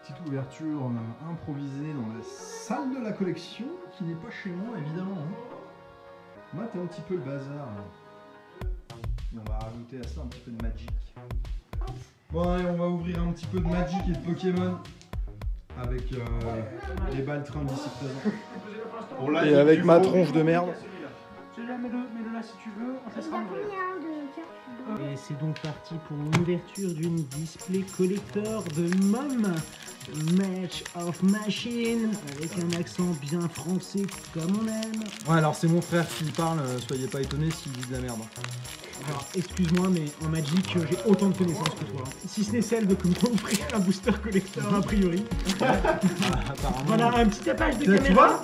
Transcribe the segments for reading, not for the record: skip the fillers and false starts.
petite ouverture improvisée dans la salle de la collection, qui n'est pas chez moi évidemment. Mate un petit peu le bazar. Et on va rajouter à ça un petit peu de Magic. Bon allez, on va ouvrir un petit peu de Magic et de Pokémon. Avec les baltrins d'ici présent. Et avec ma tronche de merde. Mets-le là si tu veux. On Il y a combien de cartes? Et c'est donc parti pour l'ouverture d'une display collector de MOM, Match of Machine, avec un accent bien français comme on aime. Ouais, alors c'est mon frère qui parle, soyez pas étonnés s'il dit de la merde. Alors, excuse-moi, mais en Magic, j'ai autant de connaissances que toi. Si ce n'est celle de comment ouvrir un booster collector, a priori. Voilà, un petit tapage de Tu caméra. vois,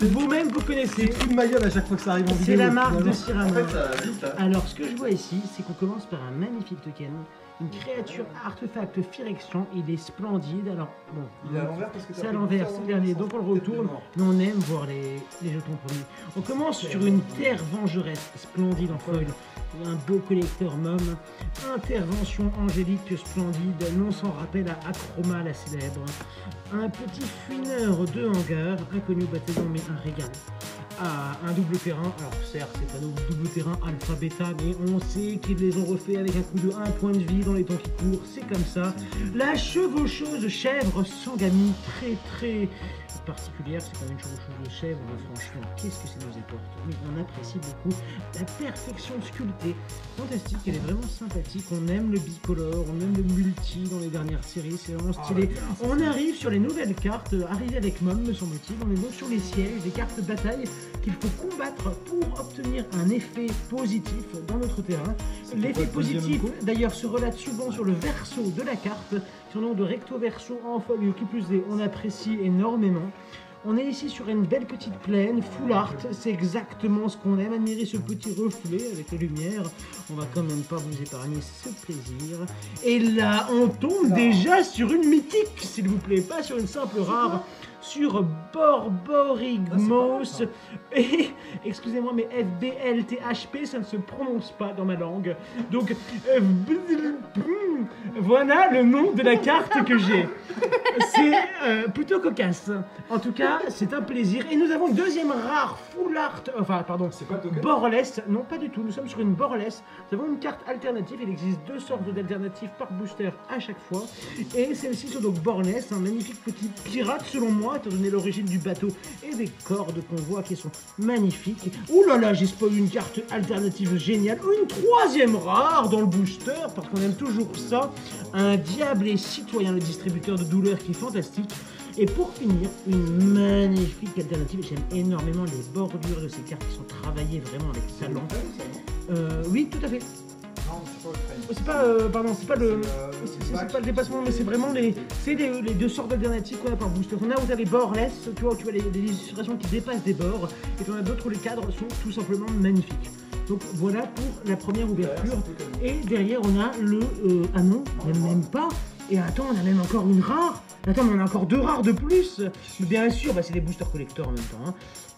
Vous-même, vous connaissez. fous de ma gueule à chaque fois que ça arrive en vidéo. C'est la marque de finalement. Cyrano. En fait, ça va vite. Hein. Alors, ce que je vois ici, c'est qu'on commence par un magnifique token. Une créature artefact Phyrexian, il est splendide. Alors, bon, Il est à l'envers parce que c'est à l'envers, c'est le dernier, donc on le retourne. Mais on aime voir les jetons premiers. On commence sur une terre vengeresse, splendide en foil. Un beau collecteur MOM. Intervention angélique splendide, l'on s'en rappelle à Acroma la célèbre. Un petit fuineur de hangar, inconnu au bataillon mais un régal. Ah, un double terrain, alors certes c'est pas double terrain alpha bêta, mais on sait qu'ils les ont refait avec un coup de 1 point de vie dans les temps qui courent, c'est comme ça. La chevaucheuse chèvre Sangami, très particulière, c'est quand même une chevaucheuse de chèvre, mais franchement, qu'est-ce que ça nous apporte? Mais on apprécie beaucoup la perfection sculptée, fantastique, elle est vraiment sympathique, on aime le bicolore, on aime le multi dans les dernières séries, c'est vraiment stylé. On arrive sur les nouvelles cartes, arrivées avec MOM me semble-t-il, on est donc sur les sièges, des cartes bataille qu'il faut combattre pour obtenir un effet positif dans notre terrain. L'effet positif d'ailleurs se relate souvent sur le verso de la carte, sur le nom de recto verso en folio qui plus est, on apprécie énormément. On est ici sur une belle petite plaine, full art, c'est exactement ce qu'on aime, admirer ce petit reflet avec les lumières. On va quand même pas vous épargner ce plaisir. Et là, on tombe déjà sur une mythique, s'il vous plaît, pas sur une simple rare, sur Borborygmos. Et, excusez-moi, mais FBLTHP, ça ne se prononce pas dans ma langue. Donc, voilà le nom de la carte que j'ai. C'est plutôt cocasse. En tout cas, c'est un plaisir. Et nous avons une deuxième rare full art. Enfin, pardon, C'est pas token? borless. Non, pas du tout. Nous sommes sur une borless. Nous avons une carte alternative. Il existe deux sortes d'alternatives par booster à chaque fois. Et celle-ci, c'est donc borless, un magnifique petit pirate, selon moi, étant donné l'origine du bateau et des corps de convoi qui sont magnifiques. Ouh là là, j'ai spoilé une carte alternative géniale. Une troisième rare dans le booster, parce qu'on aime toujours ça. Un diable et citoyen, le distributeur de douleur qui est fantastique. Et pour finir, une magnifique alternative. J'aime énormément les bordures de ces cartes qui sont travaillées vraiment avec talent. Oui, tout à fait. Non, c'est pas le frame. C'est pas, pardon, c'est pas le, c'est pas le dépassement, mais c'est vraiment les deux sortes d'alternatives qu'on a par booster. On a où t'as les borless, tu vois les illustrations qui dépassent des bords, et t'en as d'autres où les cadres sont tout simplement magnifiques. Donc voilà pour la première ouverture. Et derrière on a le, ah non, même pas. Et attends, on a même encore une rare. Attends, mais on a encore deux rares de plus. Mais bien sûr, bah, c'est des boosters collector en même temps. Hein.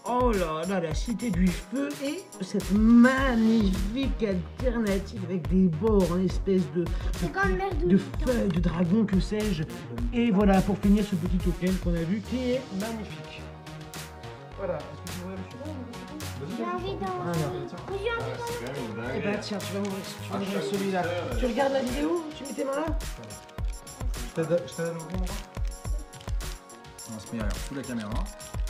Oh là là, la cité du feu et cette magnifique alternative avec des bords en espèce de feuilles, de dragon, que sais-je. Et voilà, pour finir ce petit token qu'on a vu qui est magnifique. Voilà, est-ce que tu voudrais le suivant? J'ai envie d'en... Mais j'ai envie d'en... Eh bah tiens, tu vas ouvrir celui-là. Tu regardes la vidéo? Tu mets tes mains là? Je t'aide à l'ouvrir, mon gars. On va se mettre sous la caméra.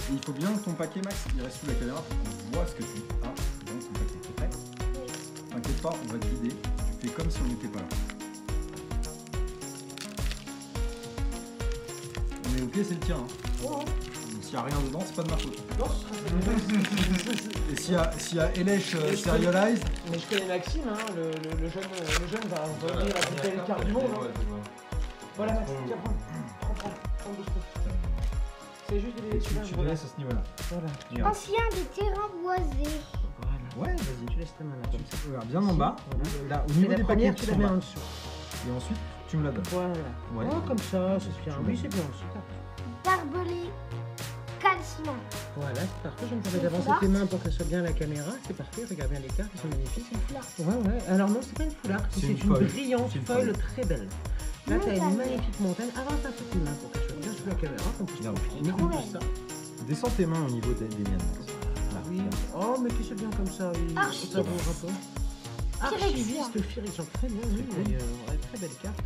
Et il faut bien que ton paquet, Max, il reste sous la caméra pour qu'on voit ce que tu as dans ton paquet. T'es prêt? T'inquiète pas, on va te guider. Tu fais comme si on n'était pas là. On est ok, c'est le tien. Hein. Oh. Donc s'il n'y a rien dedans, c'est pas de ma faute. Et s'il y a Elesh Serialized. Mais je connais Maxime, hein, le jeune va revenir à toute belle carte du monde. Hein. Voilà, Maxime, tiens, prends le booster. C'est juste des Tu te laisses à ce niveau-là. Voilà. Ancien des terrains boisés. Voilà. Ouais, vas-y. Tu laisses ta main là, comme ça. Regarde, bien en bas. Voilà. Là, au Et niveau la des première, paquets tu qui la sont mets bas. en dessous. Et ensuite, tu me la donnes. Voilà. Ouais. Oh, comme ça, c'est bien. Oui, c'est bien aussi. Barbelé. Calciment. Voilà, c'est parfait. Je me permets d'avancer tes mains pour que ça soit bien à la caméra. C'est parfait. Regarde bien les cartes, elles sont magnifiques. Ouais, ouais. Alors non, c'est pas une foulard. C'est une foil. brillante C'est une foil foil. très belle. Là, tu as une magnifique montagne. Avance un peu tes mains pour qu'elle soit bien caméra qu'on puisse Regarde. profiter de ça. Descends tes mains au niveau des miennes. Là, Oui. regarde. Oh, mais qui c'est bien comme ça, oui. Archiviste. Ça a bon rapport. Archiviste Phyrexian, très bien vu Très cool. d'ailleurs. Ouais, très belle carte.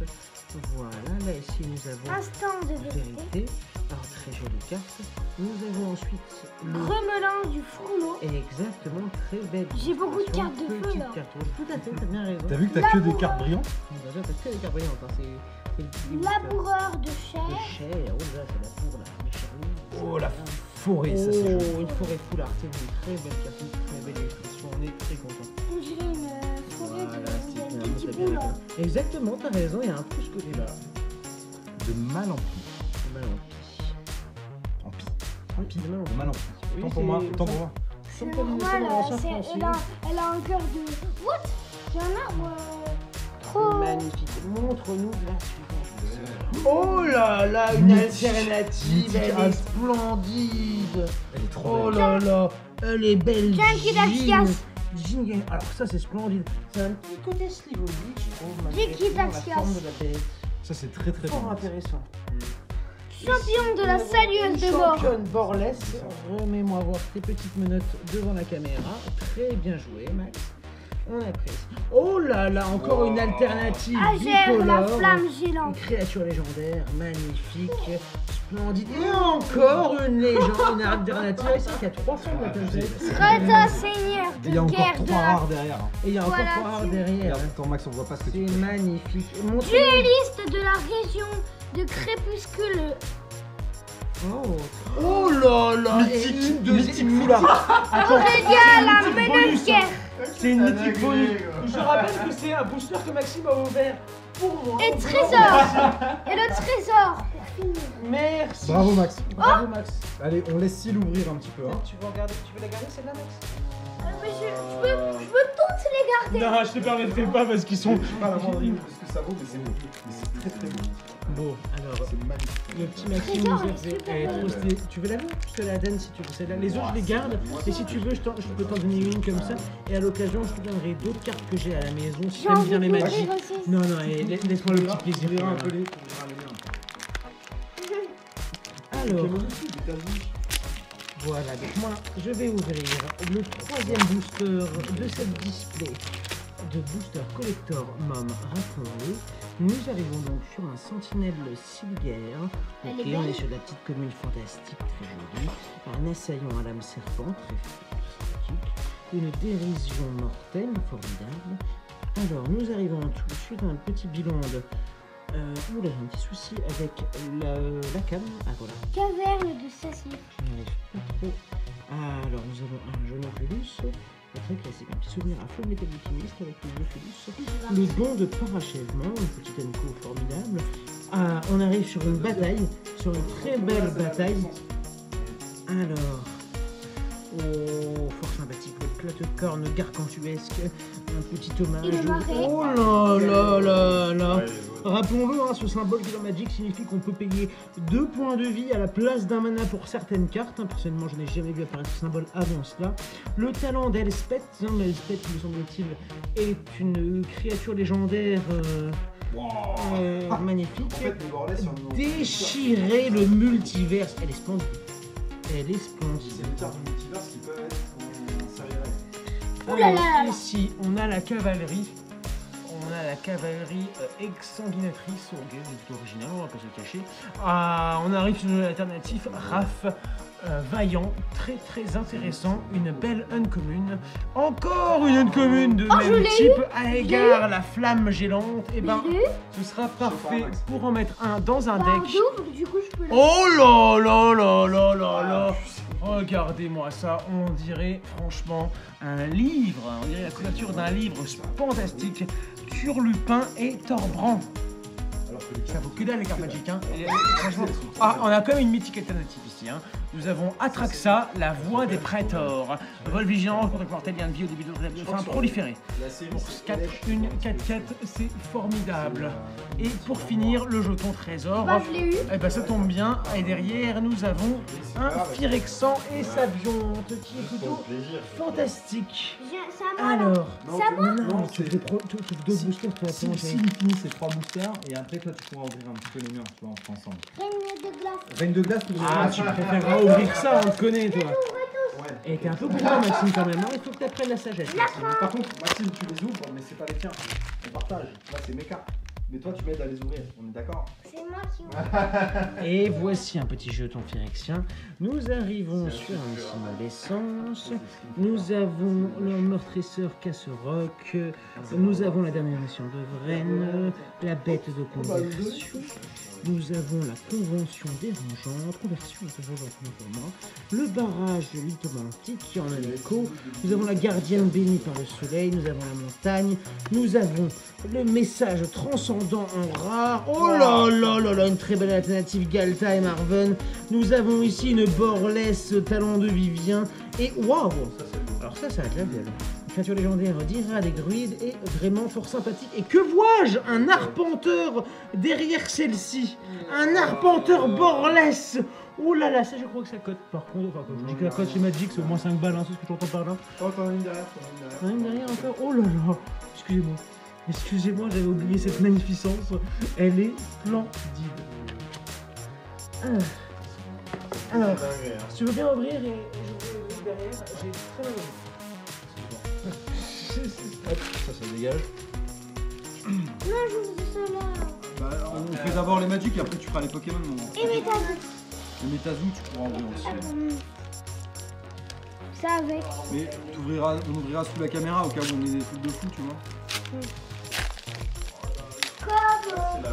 Voilà, là ici nous avons Instant de vérité. vérité. Alors, très jolie carte. Nous avons ensuite le. Remelin du fourneau. Exactement, très belle. J'ai beaucoup de illustration. cartes de feu, Petite là. carte rouge. Tout à fait, t'as bien raison. T'as vu que t'as que des cartes brillantes? Déjà, t'as que des cartes brillantes. Hein. C'est le Laboureur de de chair. chair. Oh là, c'est la pour la mécharlie. Oh, la forêt, ça c'est joli. Oh, une forêt foulard, c'est une très belle carte, une très belle illustration. On est très content. On dirait une forêt Voilà, c'est de bien, petits t'as bien poules. raison. Exactement, t'as raison, il y a un plus côté-là. De mal en pis. Mal en pis. En pis. En pis, mal en De pis. mal en pis. Oui, Autant pour moi, autant pour moi. C'est Comme normal, ça, dans l'ancien français. elle a un cœur de... What? Il y en a, moi... Trop... Magnifique. Montre-nous la suivante. Oh là là, une Mythique. alternative, Mythique elle est As. splendide. Elle est trop Oh belle. là là, elle est belle. Junkie Jean. Daxias. Jean, alors ça c'est splendide. C'est un petit côté slivolique, je trouve, malgré Junkie tout, dans la Daxias. forme de la bête. Ça c'est très très Fort bon. intéressant. Champion de la salueuse de mort. Championne borlesque. Remets-moi voir tes petites menottes devant la caméra. Très bien joué, Max. On apprécie. Oh là là, encore une alternative Agère la bicolore. flamme Une gélante. créature légendaire, magnifique, splendide. Et encore une légende, une alternative. C'est vrai qu'il y a 3 formes d'alternative. Greta Seigneur Et il y a de encore guerre de 3 la... rares derrière. Et il y a encore Voilà, 3 rares c'est- derrière. Regarde, attends Max, on voit pas ce que tu C'est fais. magnifique. Montre-nous. Dueliste de la région de Crépuscule. Oh là là. Et Mythique, une mythique deuxième- foulard. Aurélia la meneuse guerre. C'est une mythique bonus. Je rappelle que c'est un booster que Maxime a ouvert pour moi. Et trésor. Et le trésor. Pour finir. Merci. Bravo Max. Bravo Max. Allez, on laisse Syl ouvrir un petit peu. Hein. Tu veux la garder celle-là, Max? Mais je peux toutes les garder. Non, je te permettrai pas parce qu'ils sont. Pas la moindre idée de ce que ça vaut, mais c'est beau. Mais c'est très très beau. Bon, alors. C'est magnifique. Le petit Maxime Trésor, nous a elle est fait. super Elle est belle. trop stylée. Tu veux la voir? Je te la donne si tu veux. Celle-là. Les autres, je les garde. Et si tu veux, je peux t'en donner une comme ça. Et à l'occasion, je te donnerai d'autres cartes que j'ai à la maison. Si J'ai t'aimes envie bien de les l'ouvrir magiques. aussi. Non, non, laisse-moi le petit plaisir. Ouvrir un quand peu même. les pour ouvrir les miens. Alors, Des États-Unis. voilà. Donc, moi, je vais ouvrir le 3e booster de cette display de booster collector MOM, rappelons-le. Nous arrivons donc sur un sentinelle Silguer. Elle Ok, est on belle. est sur la petite commune fantastique, très jolie. Un assaillant à l'âme serpent, très sympathique. Une dérision mortelle, formidable. Alors, nous arrivons tout de suite à un petit bilan de... oula, j'ai un petit souci avec la cam. Ah, voilà. Caverne de Sassy. Je n'y arrive pas trop. Alors, nous avons un jeune Oculus, très classique, un petit souvenir à feu métal alchimiste avec le Oculus. Le don de parachèvement, une petite enco formidable. Ah, on arrive sur une bataille, sur une très belle bataille. Alors, oh, fort sympathique, le plate-corne gargantuesque, un petit hommage. Et le marais. Oh là là là là. Rappelons-le, hein, ce symbole Killer Magic signifie qu'on peut payer 2 points de vie à la place d'un mana pour certaines cartes. Hein. Personnellement, je n'ai jamais vu apparaître ce symbole avant cela. Le talent d'Elspeth, Elspeth, me semble-t-il, est une créature légendaire magnifique. En fait, les Borlais sur nos- Déchirer le multiverse. Elle est splendide. Elle est splendide. C'est les cartes du multivers qui peuvent être en série règle. Ouh là là Alors, là. ici, on a la cavalerie. On a la cavalerie exsanguinatrice, ok, c'est plutôt original, on va pas se le cacher. Ah, on arrive sur une alternative, Raph, vaillant, très très intéressant, une belle uncommune. Encore une uncommune de je même l'ai type, Aegar, la flamme gélante. Et ben, Je l'ai eu. ce sera parfait Max. pour en mettre un dans un Bah, deck. double, du coup je peux le... Oh là là là là là là. Regardez-moi ça, on dirait franchement un livre, on dirait la couverture d'un livre fantastique, Turlupin et Torbran. Alors que les Ça cartes. vaut que dalle les cartes magiques, hein. Et, franchement, on a quand même une mythique alternative ici, hein. Nous avons Atraxa, la voix des prêtors. Vol vigilant contre le mortel, lien de vie au début de enfin proliféré. La série, Pour c'est 4, 1, 4, 4, c'est formidable. Et pour finir, le jeton trésor. Bah, je l'ai eu. Eh ben ça tombe bien, et derrière nous avons un Phyrexan et sa bionte qui est plutôt fantastique. C'est à moi là. Alors, C'est à moi. Non, tu c'est. fais deux boosters, toi, Si comment il finit ces 3 boosters, et après toi tu pourras ouvrir un petit peu les miens, tu vois, on fera ensemble. Règne de glace. Reine de glace, Ah, tu préféreras ouvrir ça, on te connaît, toi. Ouais. Et t'es un peu gourmand, Maxime, quand même. Hein. Il faut que t'apprennes la sagesse. Maxime. Par contre, Maxime, tu les ouvres, mais c'est pas les tiens. On partage. Là, c'est mes cartes. Mais toi, tu m'aides à les ouvrir. On est d'accord? C'est moi qui ouvre. Et voici un petit jeton phyrexien. Nous arrivons sur un simulescence. Nous avons le meurtrisseur Casse-Roc. Nous avons la dernière mission de Vren. La bête de conversion. Nous avons la convention dérangeante. Conversion dérangeante pour moi. Le barrage lithomantique en Anico. Nous avons la gardienne bénie par le soleil. Nous avons la montagne. Nous avons le message transcendant en rare. Oh là là là là, une très belle alternative Galta et Marven. Nous avons ici une Borless talon de Vivien. Et waouh! Alors ça a de la belle. Une créature légendaire d'Ira des druides est vraiment fort sympathique. Et que vois-je? Un arpenteur derrière celle-ci. Un arpenteur Borless. Oh là là, ça je crois que ça cote. Par contre, enfin, quand je dis que la cote chez Magic, c'est au moins 5 balles, hein, c'est ce que tu entends par là. Oh, t'en as une derrière, T'en as une derrière encore? Oh là là. Excusez-moi. Excusez-moi, j'avais oublié cette magnificence. Elle est splendide. Alors, si tu veux bien ouvrir et je ouvre derrière, j'ai très mal ouvert. Hop, ça dégage. Non, j'ouvre cela. Bah, on fait d'abord les Magic et après tu feras les Pokémon. Et mes tasses. Le Metazoo, tu pourras ouvrir aussi. Ça avec. Mais on ouvrira sous la caméra au cas où on est des trucs de fou, tu vois. Comme.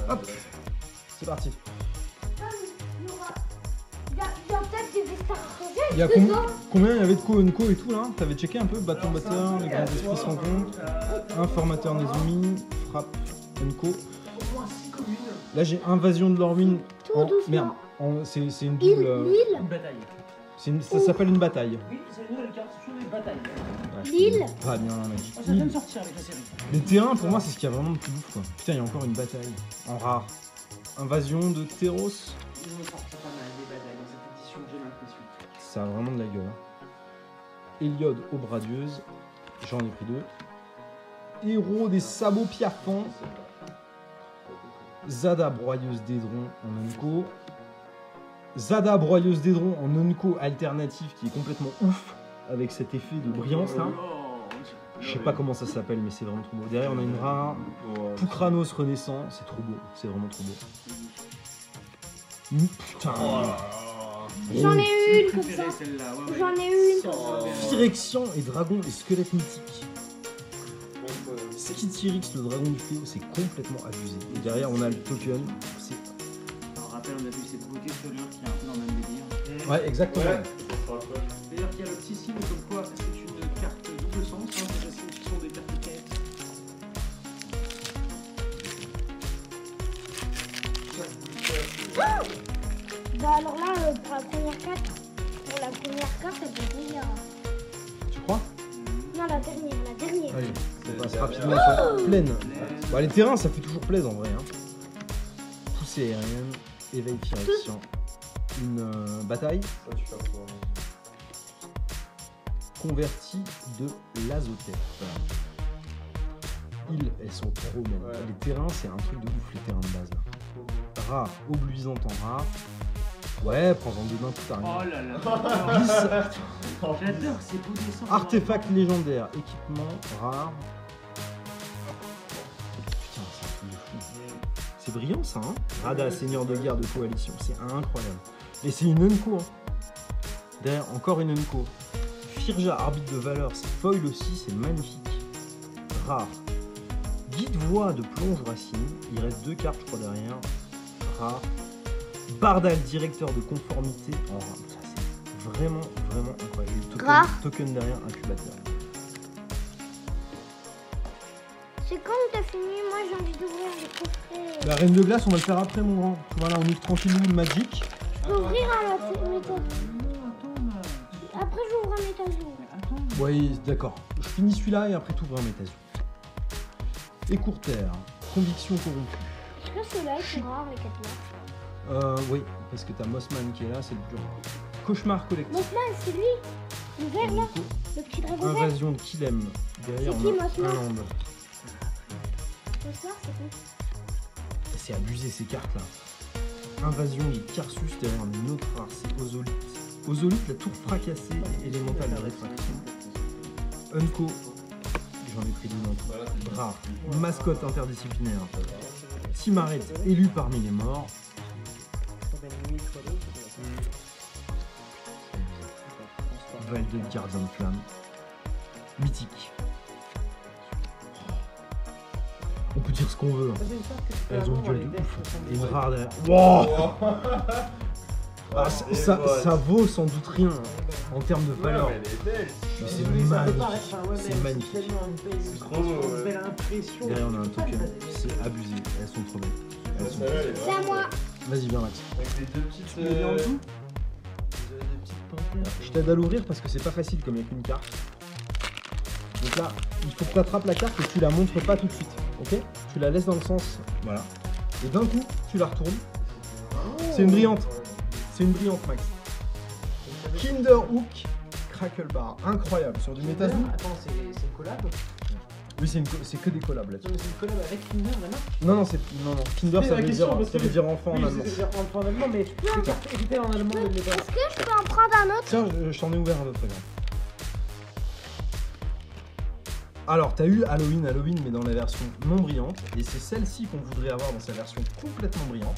Hop, c'est parti. Il y a peut-être des stars Il y a combien il y avait de Ko-Onko et tout là? T'avais checké un peu? Bâton batteur, les grands esprits se rencontrent, un formateur Nezumi, frappe, Onko. Là j'ai invasion de Lorwyn. Tout doucement. Merde, c'est une double. L'île. Une bataille. Ça s'appelle une bataille. Oui, c'est une nouvelle carte, c'est toujours des batailles. L'île. Pas bien, mec. Oh, ça vient de sortir avec la série. Les terrains, pour moi, c'est ce qu'il y a vraiment de plus ouf, quoi. Putain, il y a encore une bataille. En rare. Invasion de Teros. Ils ont sorti pas mal des batailles dans cette édition, j'ai l'impression. Ça a vraiment de la gueule. Hein. Héliode aux bradieuses. J'en ai pris 2. Héros des sabots piaffants. Zada broyeuse d'édron en Onko. Zada broyeuse d'édron en Onko alternatif qui est complètement ouf. Avec cet effet de brillance là. Je sais pas comment ça s'appelle, mais c'est vraiment trop beau. Derrière, on a une rare. Poukranos renaissant. C'est trop beau. C'est vraiment trop beau. Putain. J'en ai une comme ça. J'en ai une comme ça. Phyrexian et dragon et squelette mythique. Skityrix, le dragon du fléau, c'est complètement abusé. Et derrière, on a le token. Alors, rappel, on a vu ces beautés folures qui est un peu dans le même délire. Ouais, exactement. D'ailleurs, il y a le petit signe comme quoi c'est une carte double sens, hein, c'est des signes qui sont des cartes quêtes. Bah alors là, pour la première carte, elle peut venir. Tu crois? Non, la dernière. Allez, on passe rapidement sur pleine. Bah, les terrains, ça fait toujours plaisir en vrai. Hein. Poussée aérienne, éveil Phyrexian, une bataille. Convertie de l'azotep. Elles sont trop belles. Ouais. Les terrains, c'est un truc de ouf, les terrains de base. Rare, obluisante en rare. Ouais, prends-en deux d'un coup, t'as rien. Oh là là. J'adore ces beaux dessins. Artefact légendaire, équipement rare. Putain, c'est un truc de fou. C'est brillant ça, hein. Rada, seigneur de guerre de coalition, c'est incroyable. Et c'est une Unco. Hein. Derrière, encore une Unco. Firja, arbitre de valeur, c'est foil aussi, c'est magnifique. Rare. Guide voix de plonge racine, il reste 2 cartes, je crois, derrière. Rare. Bardal, directeur de conformité en rare. Ça, c'est vraiment incroyable. Token derrière, incubateur. C'est quand t'as fini, moi j'ai envie d'ouvrir les coffrets. La reine de glace, on va le faire après, mon grand. Voilà, on ouvre tranquillement le Magic. Je peux ouvrir un métal. Après, j'ouvre un métazoo. Oui, d'accord. Je finis celui-là et après tu ouvres un métazoo. Écourtère, conviction corrompue. Est-ce que c'est là, c'est rare, les 4 là? Oui, parce que t'as Mossman qui est là, c'est le dur. Cauchemar collectif. Mossman, c'est lui. Le vert là. Le petit dragon vert. Invasion de Kilem. Derrière, C'est qui, on a Mossman? un land. Mossman, c'est qui? C'est abusé ces cartes là. Invasion de Karsus derrière un autre rare, c'est Ozolite. Ozolite, la tour fracassée et élémentale de réfraction. Unco, j'en ai pris deux autres. Rare, mascotte interdisciplinaire. Timaret, élu parmi les morts. Valde, gardien de flamme. Mythique. On peut dire ce qu'on veut. Hein. Elles ont une gueule de ouf. Et une rare derrière. Wow. Ah, ça vaut sans doute rien en termes de valeur. Mais c'est magnifique. C'est magnifique. C'est trop beau. Belle impression. Derrière on a un token. C'est abusé. Elles sont trop belles. C'est à moi. Vas-y, viens Max. Avec les deux petites. Tu mets bien en dessous. Des petites panthères. Je t'aide à l'ouvrir parce que c'est pas facile comme il n'y a qu'une carte. Donc là, il faut que tu attrapes la carte et tu la montres pas tout de suite. Ok? Tu la laisses dans le sens. Voilà. Et d'un coup, tu la retournes. C'est une brillante. C'est une brillante, Max. Kinderhook Crackle Bar. Incroyable. Sur du Metazoo. Attends, c'est une collab? Oui, c'est que des collabs là-dessus. Non, mais c'est une collab avec Kinder, la marque? Non. Kinder, ça veut dire enfant en allemand. Oui, ça veut dire enfant en allemand, mais c'est carte éditée en allemand. Est-ce que je peux en prendre un autre? Tiens, je t'en ai ouvert un autre, regarde. Alors, t'as eu Halloween, mais dans la version non brillante, et c'est celle-ci qu'on voudrait avoir dans sa version complètement brillante.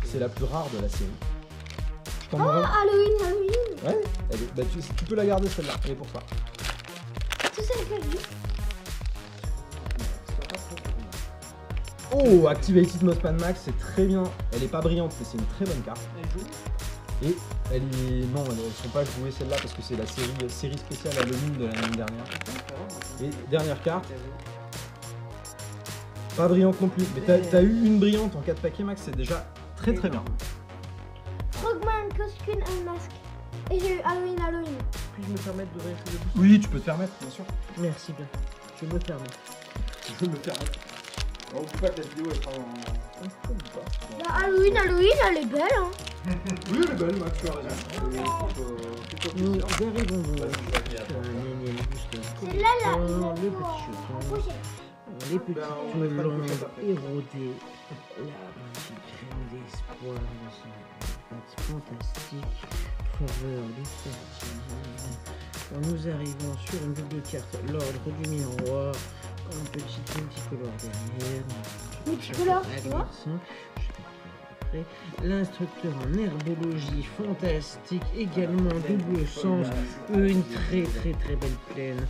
C'est la plus rare de la série. Je t'en Oh, envoie. Halloween. Ouais, bah, tu peux la garder celle-là, elle est pour ça. Tu sais que je dis. Oh, Activated Mothman Max, c'est très bien. Elle est pas brillante, mais c'est une très bonne carte. Et elle est. Non, elles sont pas jouées celle-là parce que c'est la série spéciale Halloween de l'année dernière. Et dernière carte. Pas brillante non plus. Mais t'as eu une brillante en 4 paquets Max, c'est déjà très très bien. Frogman, Costume, un masque. Et j'ai eu Halloween. Puis-je me permettre d'ouvrir le bouton? Oui, tu peux te permettre, bien sûr. Merci bien. Je me permets. Je me permets. On peut pas que la vidéo elle sera en. Bah, Halloween, elle est belle. Hein. Oui, elle est belle, Max, tu as raison. Nous arrivons donc Celle-là, là. le petit jeton, les petits melons érodés, la petite crème d'espoir de son pâte fantastique, faveur du fertile. Nous arrivons sur une double carte, l'ordre du miroir, un petit multicolore derrière. Multicolore, tu vois. L'instructeur en herbologie fantastique, également double sens, une très belle plaine.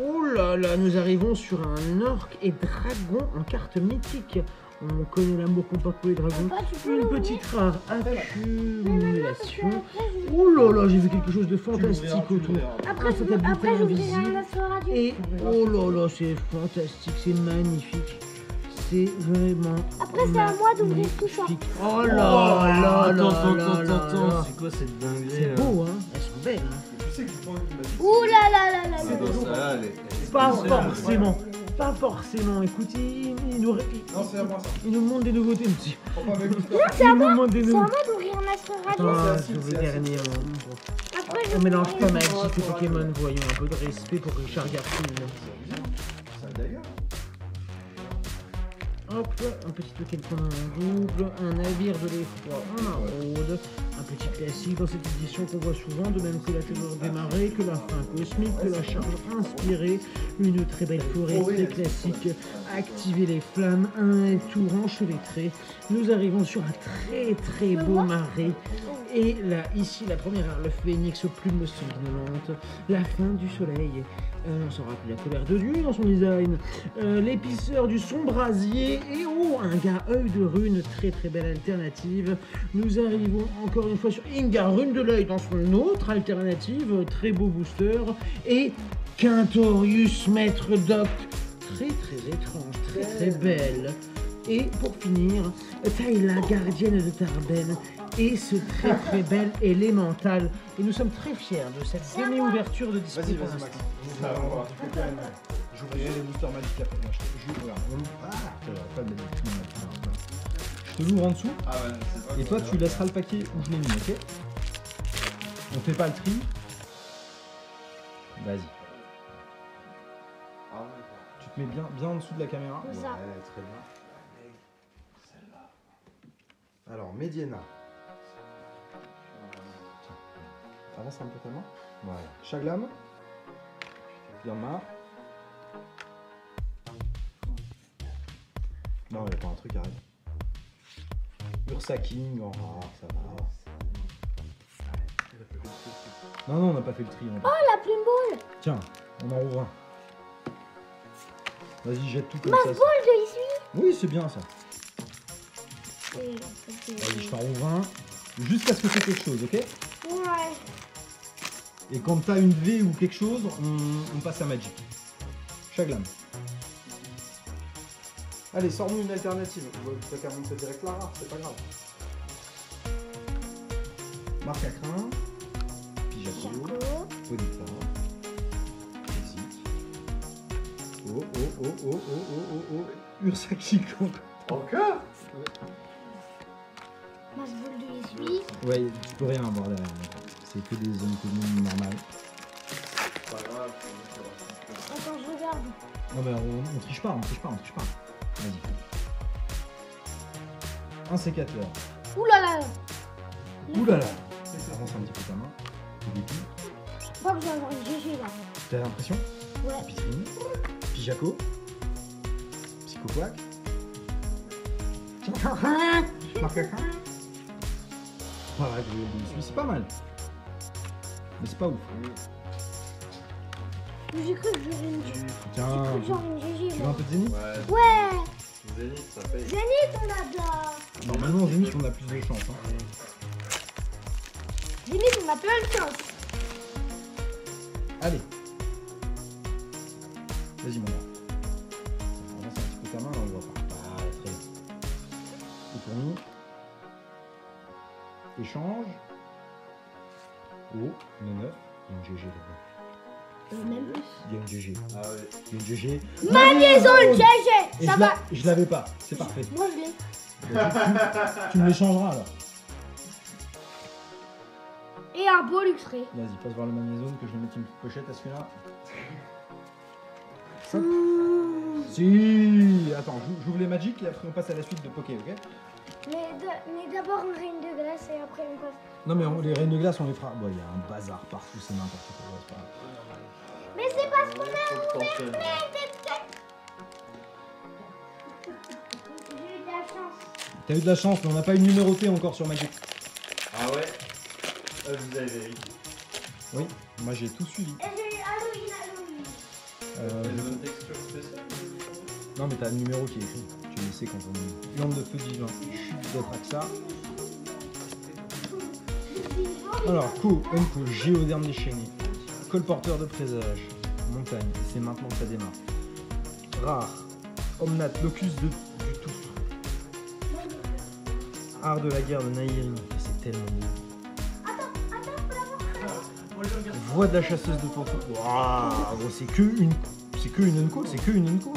Oh là là, nous arrivons sur un orc et dragon en carte mythique. On connaît l'amour qu'on porte pour les dragons. Papa, tu peux Une l'ouvrir? petite rare accumulation. Oh là là, j'ai vu quelque chose de fantastique autour. Après, cette habileté j'ouvrirai invisible. un autre radio. Et oh là là, c'est fantastique, c'est magnifique. C'est vraiment. Après, c'est à moi d'ouvrir tout ça. magnifique. Oh là là là là. C'est quoi cette dinguerie C'est beau, hein. Elles sont belles, hein. Tu sais que tu Ouh là là là là là. dans ça, elle est. Pas forcément. Pas forcément. Écoute, il nous Non, c'est à moi ça. il nous montre des nouveautés, petit. Prends pas avec Il nous montre des C'est à nouveautés. moi d'ouvrir un autre radio. Ah, c'est je assis, veux c'est dernier. Après, On je mélange pas vais Magic et Pokémon, voyons. Un peu de respect pour Richard Garfield. Ça d'ailleurs. Hop, un petit token qu'on a en double, un navire de l'effroi en maraude, un petit classique dans cette édition qu'on voit souvent, de même que la terreur des marées, que la fin cosmique, que la charge inspirée, une très belle forêt très classique, activer les flammes, un tour enchevêtré. Nous arrivons sur un très beau marais. Et là, ici, la première, le phénix aux plumes sanguinolentes, la fin du soleil. On s'en rappelle la colère de Dieu dans son design. L'épiceur du son brasier. Et oh, un gars œil de rune, très belle alternative. Nous arrivons encore une fois sur Inga, rune de l'œil dans son autre alternative. Très beau booster. Et Quintorius, maître doc. Très étrange, très belle. Et pour finir, Taïla, gardienne de Tarben, et ce très bel élémental. Et nous sommes très fiers de cette demi-ouverture de display. Vas-y, pour vas-y, l'instant. Max. J'ouvrirai les boosters magiques après. Moi, pas de je te l'ouvre en dessous. Ah ouais, c'est pas. Et toi, tu laisseras le paquet où je l'ai mis, ok? On fait pas le tri. Vas-y. Ah ouais, Tu te mets bien en dessous de la caméra. Ça. ouais, très bien. Alors, Mediana. Tiens, avance un peu ta main. Voilà. Chaglam. Irma. Non, il n'y a pas un truc, arrête. Ursa King, oh, ça va. Non, non, on n'a pas fait le tri. Oh, la plume boule. Tiens, on en rouvre un. Vas-y, jette tout comme Ma ça. boule de essuie. Oui, c'est bien ça. Et Vas-y, je t'en rouvre un. Jusqu'à ce que c'est quelque chose, ok? ouais. Et quand t'as une V ou quelque chose, on passe à Magic. Chaglam. Allez, sors-nous une alternative. T'as qu'à monter direct la rare, c'est pas grave. Marc à crin. Pijaco. Bonita. Exit. Oh, oh, oh, oh, oh, oh, oh, oh. Ursa King. Encore? Ma boule de essuie. Ouais, tu peux rien avoir derrière. C'est que des zones communes normales. Attends, je regarde. Non mais on triche pas, on triche pas, on triche pas. Vas-y. Un sécateur. Ouh là là. Ouh là là. Avance un petit peu ta main. Tu dépiles. Je crois que je vais avoir une GG là. T'as l'impression? Ouais. Piscine. Pijaco. Psychoquac. Marc à crin. Voilà, c'est pas mal. Mais c'est pas ouf. J'ai cru que j'aurais une GG. Tiens, Genre une GG. tu veux un peu de Zénith? Ouais. Zénith, ça paye. Zénith, on a de la... Normalement, en Zénith, on a plus de chance. Hein. Zénith, on a plein de chance. Allez. Vas-y, mon gars. Avance un petit peu ta main, là, on voit pas. Ah, très bien. C'est fourni. Échange. Oh, 9. Il y a une GG là-bas. Même plus. Il y a une GG. Ah ouais. Il y a une GG. Magnézone GG. Et Ça je va. je l'avais pas. C'est parfait. Moi, je l'ai. Tu me l'échangeras alors. Et un beau luxré. Vas-y, passe voir le magnézone que je vais mettre une petite pochette à celui-là. Si. Attends, j'ouvre les Magic et après on passe à la suite de Poké, ok? Mais d'abord une reine de glace et après on passe. Non mais les reines de glace on les fera. Bon, il y a un bazar partout, c'est n'importe quoi. Ouais, c'est pas grave. Mais c'est parce qu'on a Faut que t'enchaînes. J'ai eu de la chance. T'as eu de la chance, mais on n'a pas eu numérotée encore sur Magic. Ah ouais? Vous avez vérifié. Oui, moi j'ai tout suivi. Et j'ai eu Halloween, Halloween. Une bonne texture spéciale. Non mais t'as le numéro qui est écrit. Tu le sais quand on dit. Lampe de feu divin, chute d'Atraxa. Alors, coup, Unco, géoderme déchaîné, colporteur de présage, montagne, et c'est maintenant que ça démarre. Rare, Omnat, locus du tout. Art de la guerre de Nairi, c'est tellement beau. Voix de la chasseuse de fantômes. Waouh, c'est que une Unco, c'est que une Unco.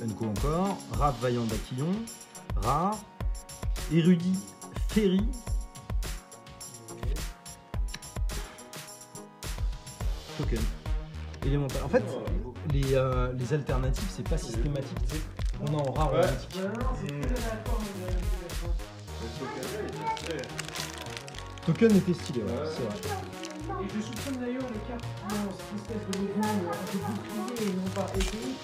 Unco encore, Rap vaillant d'Aquillon, rare, érudit Ferry. Token. Élémental. En fait, les alternatives, c'est pas systématique. Tu sais. On a en rare ou en mythique. Token était stylé, ouais, c'est vrai. Et je soupçonne d'ailleurs les cartes qui ont cette espèce de logo un peu bouclier et non pas épée.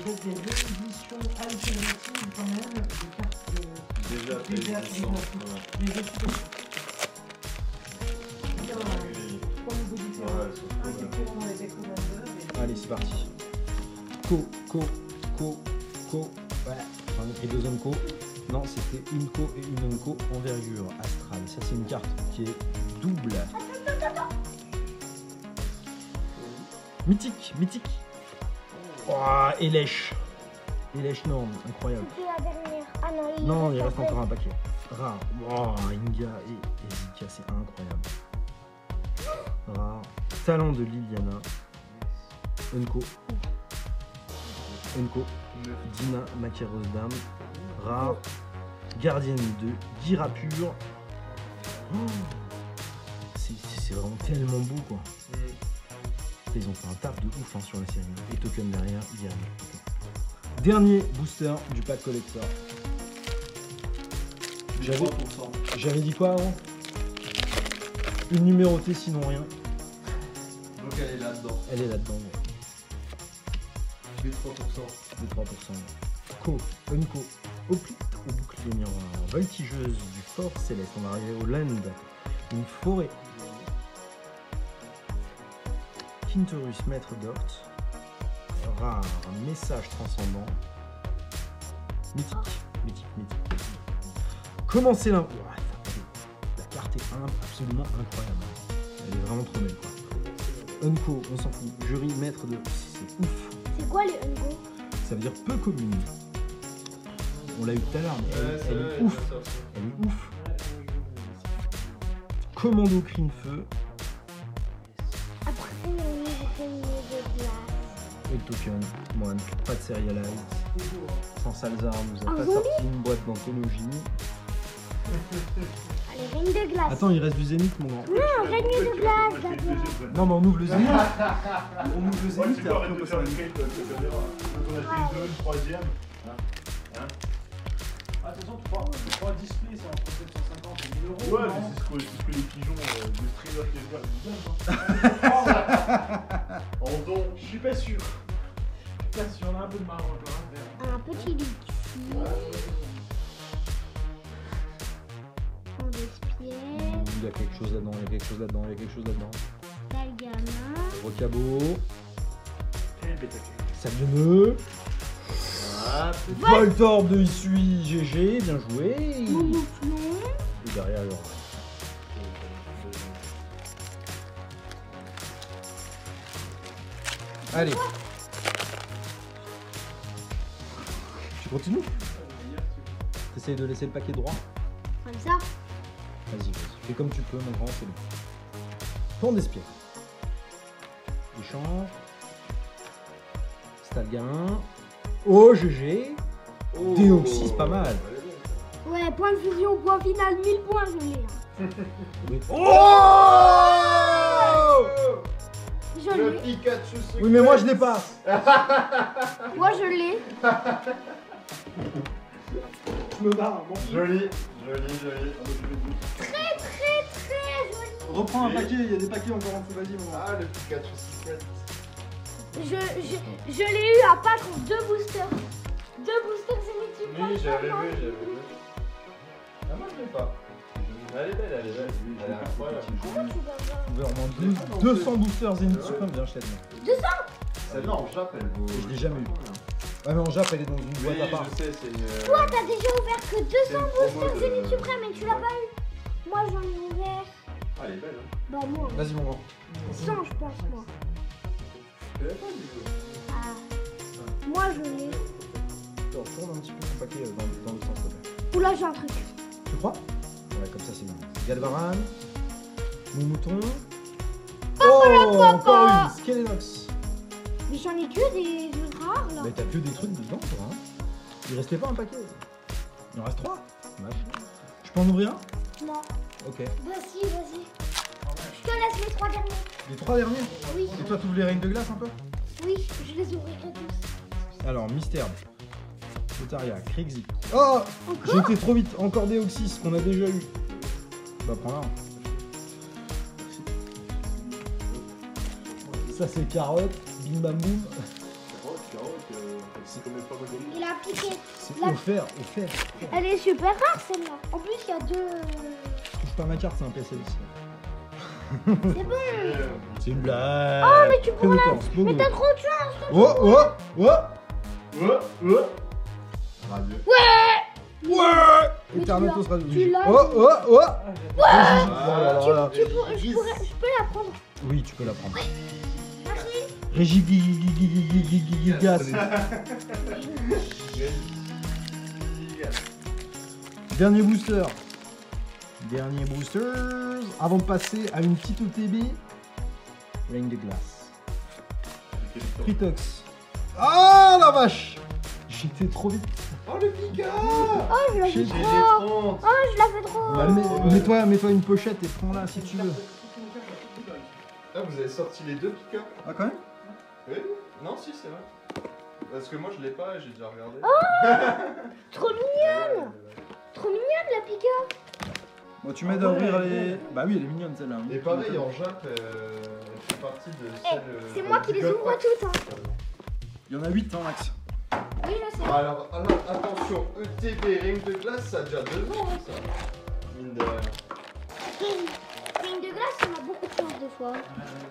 Donc des rééditions alternatives quand même, des cartes Déjà existantes. Mais je suis pas sûr. Trois niveaux différents. Un qui est courant dans les decks commanders. Allez, c'est parti. Co. Ouais, j'en ai pris deux Unco. Non, c'était une Co et une Unco envergure astrale. Ça, c'est une carte qui est double. Mythique. Oh, Elèche. Elèche norme, incroyable. C'était la dernière. Ah non, Non, il reste encore un paquet. Rare. Oh, Inga et Zika, c'est incroyable. Rare. Talent de Liliana. Unco. Dina, Maquereuse d'âme. Rare. Gardienne de Gira pur. Oh, c'est vraiment tellement beau quoi. Ils ont fait un taf de ouf hein, sur la série. Et token derrière, direct. Dernier booster du pack collector. J'avais 3%. J'avais dit quoi avant? Une numérotée sinon rien. Donc elle est là-dedans. Elle est là-dedans. Les 3%. Les 3%. Unco, au bouclier miroir. Voltigeuse du fort céleste. On va arriver au land. Une forêt. Quintorus, maître d'Ort. Rare, message transcendant. Mythique. Commencez la carte est absolument incroyable. Elle est vraiment trop belle quoi. Unco, on s'en fout. Jury, maître de... C'est ouf. C'est quoi les Ungo? Ça veut dire peu commune. On l'a eu tout à l'heure, mais elle est ouf. Elle est ouf. Commando Crinefeu. Après, on a fait une de glace. Et le token, moine, pas de serialize. Sans Salzar nous a Un pas zombie sorti une boîte d'anthologie. Allez, règne de glace. Attends, il reste du Zénith mon grand. Non, règne de glace d'abord. Non mais on ouvre le Zénith. On ouvre le Ouais, Zénith tu et peux après arrêter on de passe faire à une la cake avec la caméra. Donc on a fait une deuxième, troisième. Attention, tu prends un display, c'est entre 750 et 1000 euros. Ouais, non mais c'est ce que les pigeons de streamer qui regardent. En don. Je suis pas sûr. Je suis pas sûr, on a un peu de marge encore. Un petit luxe. En espiègle. Il y a quelque chose là-dedans, il y a quelque chose là-dedans. Dalgana. Recabo. Et le Betacake. Sac de nœud. Ah, Voltorb de Issui GG, bien joué. Momouflon. Et derrière alors. Allez. Tu continues? T'essayes de laisser le paquet droit? Comme ça. Vas-y. Fais comme tu peux, mon grand, c'est bon. Tourne d'espiègle. Échange. Stalgarin. Oh, GG. Déoxys, pas mal. Ouais, point de fusion, point final, 1000 points, je l'ai. Oh Je le l'ai. Pikachu secret. Oui, mais moi je l'ai pas. Moi, je l'ai. Je me barre, bon. Joli. Très joli. Reprends un paquet, il y a des paquets encore en dessous, vas-y mon gars. Ah, le Pikachu secret. Je l'ai eu à pas contre 2 boosters. 2 boosters Zénith Super. Oui, j'avais vu. Ah, moi je l'ai pas. Elle est belle. Elle est incroyable. Comment tu vas voir? On veut au moins 200 boosters Zenith Supreme, bien cher. 200. Celle-là en Jap, elle vaut. Je l'ai jamais eu. Ouais, mais en Jap, elle est dans une Oui, boîte à part. je sais, c'est une. Toi, t'as déjà ouvert que 200 c'est une promo boosters de- Zénith Suprême et tu l'as pas eu. Moi, j'en ai ouvert. Ah, elle est belle, hein. Bah, moi, Vas-y, mon grand. 100, je pense, moi. Tu l'avais pas, du coup. Ah. Moi, je l'ai. Tourne un petit peu ton paquet dans le sens de. Oula, j'ai un truc. Tu crois? Ouais, comme ça c'est bien. Galvaran. Mouton. Oh, encore une Skelenox. Mais j'en ai que des ultra rares, là. Mais t'as que des trucs dedans, toi, hein. Il restait pas un paquet. Il en reste 3. Dommage. Je peux en ouvrir un? Non. Ok. Vas-y. Je te laisse les 3 derniers. Les 3 derniers? Oui. Et toi, t'ouvres les règnes de glace un peu? Oui, je les ouvrirai tous. Alors, Mystère. Sotaria, Krixi. Oh! J'étais trop vite. Encore des Oxys qu'on a déjà eu. Bah, prends-la. Ça, c'est carotte. Bim bam boum. C'est quand même pas mal de Il a piqué. C'est La- offert. Elle est super rare, celle-là. En plus, il y a 2... Touche pas ma carte, c'est un PC ici. C'est bon. C'est une blague. Oh, mais tu prends la... Prédator, Spogo. Mais t'as trop de chance. Oh! Radio. Ouais! Mais Eternatus tu Radio. tu l'as. Oh! Je peux la prendre. Oui, tu peux la prendre. Merci. Régigigas. Dernier booster. Dernier boosters. Avant de passer à une petite OTB. Règne de glace. Fritox. Ah la vache! J'étais trop vite. Oh, le Pika. Oh, je la fais J'ai trop. 30. Oh, je la fais trop. Bah, mets-toi une pochette et prends-la si tu veux. Ah, vous avez sorti les deux Pika? Ah quand même? Oui. Non, si, c'est vrai. Parce que moi je l'ai pas et j'ai déjà regardé. Trop mignonne. Trop mignonne la Pika. Bon, tu m'aides à ouvrir les. Bah oui, elle est mignonne celle-là. Et pareil, en Jap, elle fait partie de celle. C'est moi qui les ouvre toutes. Hein. Il y en a 8, hein, Max. Oui, je sais. Alors, attention, ETB Ring de glace, ça a déjà 2 ans, hein, ça. Mine de rien. Ring de glace, on a beaucoup de chance des fois.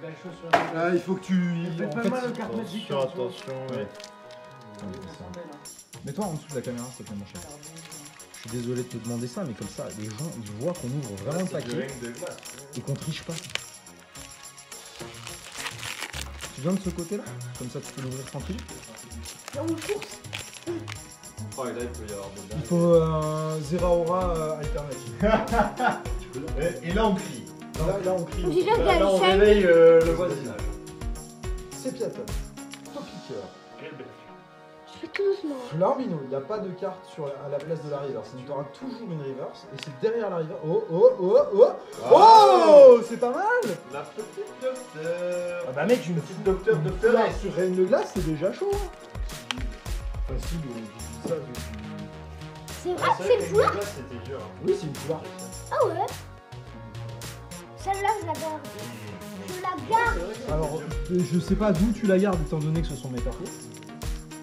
Belle chose sur Là, il faut que tu. fait En pas fait, mal le carte magique. Attention, ouais. mets-toi en dessous de la caméra, s'il te plaît, mon cher. Je suis désolé de te demander ça, mais comme ça, les gens ils voient qu'on ouvre vraiment le C'est du paquet Ring de glace. et qu'on triche pas. Tu viens de ce côté-là? Comme ça, tu peux l'ouvrir tranquille. On course. Oh, et là, il peut y avoir des Il faut un Zeraora alternative. Et là, on crie. Là, on crie. J'ai déjà Là, on regardé réveille le voisinage. C'est Piaton. Topiqueur. Je fais tout doucement. Flarbino, il n'y a pas de carte à la place de la reverse. Donc tu auras toujours une reverse. Et c'est derrière la reverse. Oh. Oh, c'est pas mal. La petite docteur. Ah bah mec, une Petite docteur de fleur Ferret. sur Reine de Glace, c'est déjà chaud. Hein. Facile, on dit ça. C'est vrai, c'est le foulard. C'était dur. Oui, c'est une fleur. Ah ouais. Celle-là, je la garde. Je la garde. Alors, je sais pas d'où tu la gardes étant donné que ce sont mes paquets.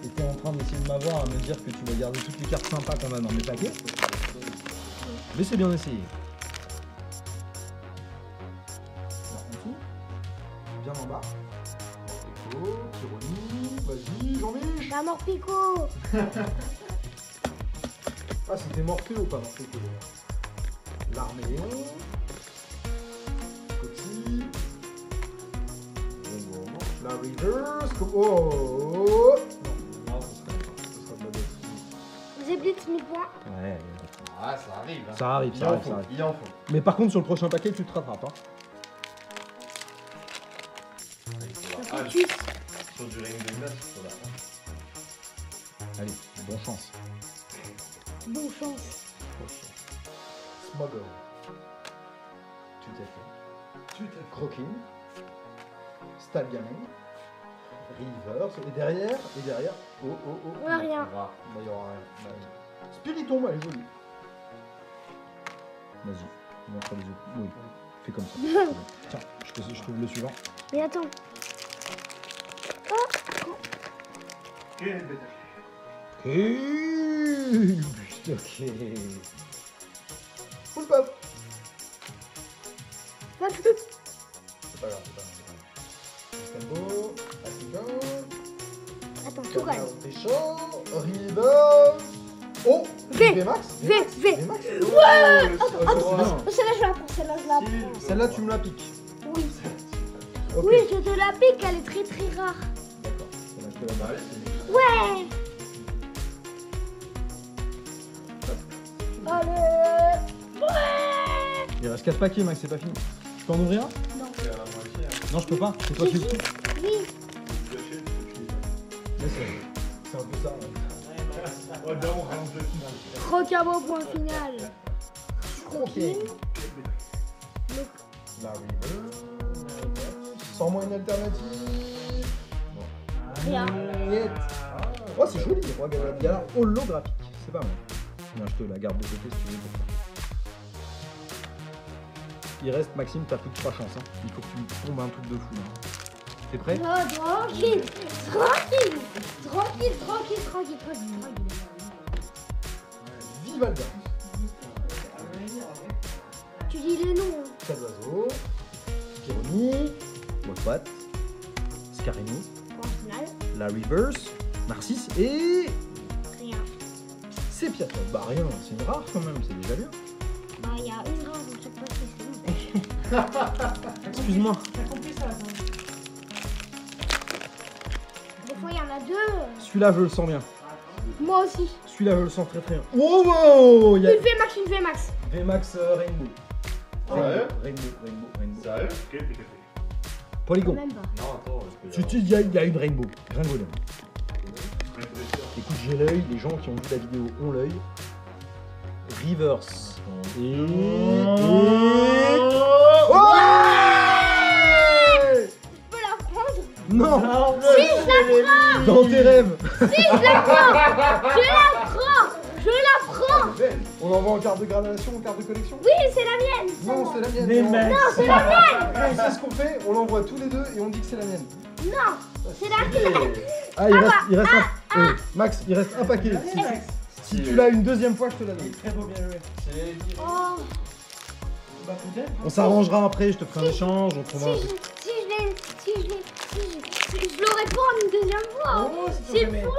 Et t'es en train d'essayer de m'avoir à me dire que tu vas garder toutes les cartes sympas qu'on a dans mes paquets. Mais c'est bien essayé. Alors, en dessous. Bien en bas. Pico, Kironi, vas-y, Jean-Mich. La mort Pico. Ah, c'était Morphée ou pas Morphée L'Arméon. Coty. La Reverse. Oh. Non, ce sera de la bête. J'ai blitz 1000 points. Ouais. Ah, ça arrive. Hein. Ça arrive, Il ça en arrive, faut. ça arrive. Il en faut. Mais par contre, sur le prochain paquet, tu te rattrapes. Hein. Focus. Sur du Ring de glace, sur la fin. Allez, bonne chance. Bonne chance. Smuggle. Tout à fait. Croquin. Stalgamin. Reverse. Et derrière. Oh. On a rien. Bah, il y aura rien. Bah, Spiritombe, elle est jolie. Vas-y, montre les autres. Oui, fais comme ça. Tiens, je trouve le suivant. Mais attends. Ok. Full pop. Va plus. C'est pas grave, Combo, Africain. Attends, tout gagne. Pécho, River. Oh, V. Max. V. Max. Ouais. Oh, Celle-là, je la prends. Celle-là, je la prends. celle-là, tu me la piques. Oui. Ok. Oui, je te la pique. Elle est très très rare. D'accord. Celle-là, je te la Bah, mets. allez, c'est Ouais. Allez. Ouais. Il reste 4 paquets, Max, c'est pas fini. Tu peux en ouvrir un? c'est à la moitié. Hein. Non, je peux pas. C'est toi qui le fais. Oui. Gâché, Mais c'est un peu ça. Oh non, on range le final. Crocabo point final. Ok. La River. Sans moi une alternative. Rien. Niet. Oh, c'est joli. Regarde, il y a la holographique. C'est pas mal. Non, je te la garde de côté si tu veux. Il reste, Maxime, t'as plus que 3 chances. Hein. Il faut que tu tombes un truc de fou. Hein. T'es prêt? Oh, tranquille. Tranquille. Vivalda. Tu dis les noms. Stade d'oiseau. Kironi. Wolfat. Scarino. Point final. La Reverse. Narcisse. Et. Rien. C'est Piaton. Bah, rien. C'est une rare quand même. C'est déjà bien. Bah, il y a une rare dans chaque paquet, c'est bon. Excuse-moi. T'as compris ça, attends. Des fois, il y en a deux. Celui-là, je le sens bien. Moi aussi. Celui-là, je le sens très très bien. Wow, il y a Une VMAX. VMAX Rainbow. Ouais. Rainbow. Sérieux? Polygon. Même pas. Non, attends, Il y a une Rainbow. Gringolem. Écoute, j'ai l'œil. Les gens qui ont vu la vidéo ont l'œil. Reverse. Et... Je peux la prendre. Non. Si, je la la prends. Dans tes rêves. Si, je la prends. Je la prends. Je la prends. On envoie en carte de gradation, en carte de collection. Oui, c'est la mienne. Non, c'est la mienne. Mais Non. Max. Non, c'est la mienne. Tu sais ce qu'on fait? On l'envoie tous les deux et on dit que c'est la mienne. Non, c'est la mienne. Ah, il reste un. Max, il reste un paquet. Si tu l'as une deuxième fois, je te la donne. Très beau, bien joué. Oh. Bah, peut-être. On s'arrangera après, je te ferai un échange, on trouvera un truc. Si je l'aurais pas en une deuxième fois. Oh, C'est jamais. pour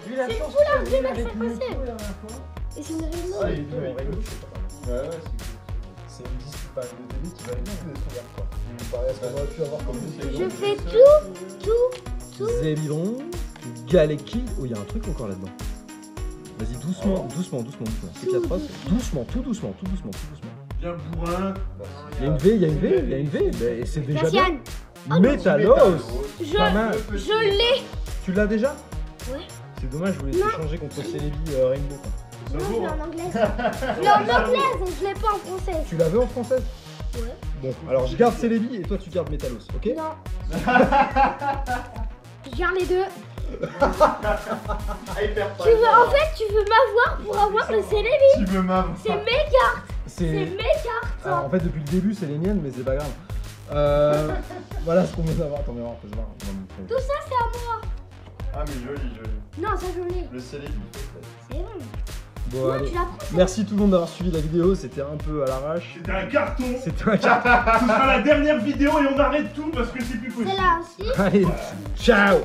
Vu la c'est chance fou, là, que je tu as vais eu avec mettre ça le passer. coup la dernière fois. Et c'est une raison. Ah, il est dur, il est dur, c'est pas mal. Ouais, ouais, C'est une dispute par une début qui va être plus de son quoi. Comparé à ce qu'on aurait pu avoir comme Je fais tout. Zébidron, Galecki. Oh, il y a un truc encore là-dedans. Vas-y, doucement. C'est 4 os. Doucement. Bien bourrin. Il y a une V. Mais c'est déjà bien. Cassian, Métalos. Pas mal. je l'ai. Tu l'as déjà? Ouais. C'est dommage, je voulais t'échanger contre Celebi Rainbow. quoi. Non, je l'ai en anglaise. Je l'ai en anglaise, je l'ai pas en française. Tu l'avais en française? Ouais. Bon, alors je garde Celebi et toi tu gardes Métalos, ok? Non. Je garde les deux. Ah, hyper Tu veux, en fait, tu veux m'avoir pour avoir le Célébi. Tu veux m'avoir. C'est mes cartes. C'est C'est. mes cartes. Alors en fait, depuis le début, c'est les miennes, mais c'est pas grave. Voilà ce qu'on vient d'avoir. Attends, mais on peut se voir. Tout ça, c'est à moi. Ah, mais joli. Non, ça, je l'ai. Le célébi. C'est bon. Bon, Moi, allez. tu la prends. Merci tout le monde d'avoir suivi la vidéo, c'était un peu à l'arrache. C'était un carton. C'était un carton. Ce sera la dernière vidéo et on arrête tout parce que c'est plus possible. C'est là aussi. Allez, ciao!